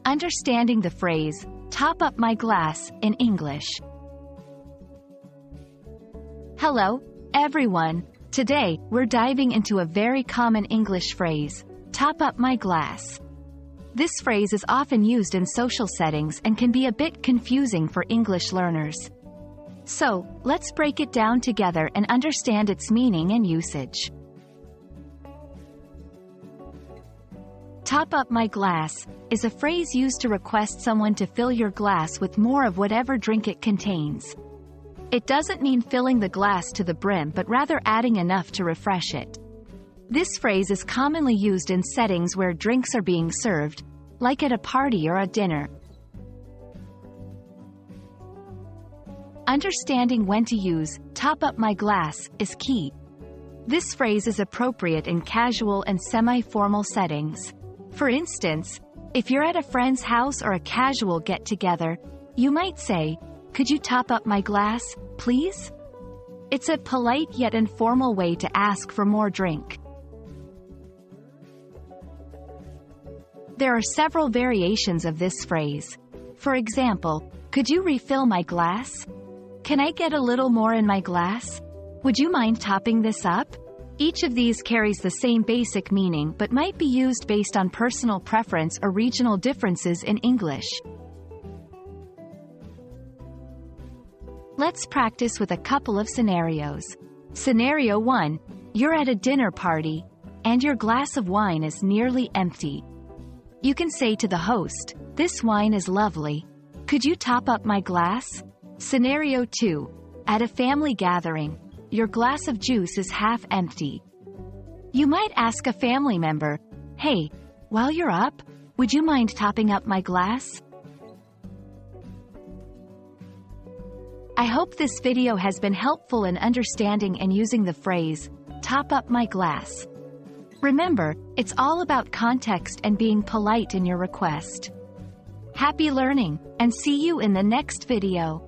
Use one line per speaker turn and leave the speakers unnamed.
Understanding the phrase, top up my glass, in English. Hello, everyone. Today, we're diving into a very common English phrase, top up my glass. This phrase is often used in social settings and can be a bit confusing for English learners. So, let's break it down together and understand its meaning and usage. Top up my glass is a phrase used to request someone to fill your glass with more of whatever drink it contains. It doesn't mean filling the glass to the brim but rather adding enough to refresh it. This phrase is commonly used in settings where drinks are being served, like at a party or a dinner. Understanding when to use top up my glass is key. This phrase is appropriate in casual and semi-formal settings. For instance, if you're at a friend's house or a casual get-together, you might say, "Could you top up my glass, please?" It's a polite yet informal way to ask for more drink. There are several variations of this phrase. For example, "Could you refill my glass?" "Can I get a little more in my glass?" "Would you mind topping this up?" Each of these carries the same basic meaning but might be used based on personal preference or regional differences in English. Let's practice with a couple of scenarios. Scenario 1. You're at a dinner party, and your glass of wine is nearly empty. You can say to the host, "This wine is lovely. Could you top up my glass?" Scenario 2. At a family gathering, your glass of juice is half empty. You might ask a family member, "Hey, while you're up, would you mind topping up my glass?" I hope this video has been helpful in understanding and using the phrase, top up my glass. Remember, it's all about context and being polite in your request. Happy learning, and see you in the next video.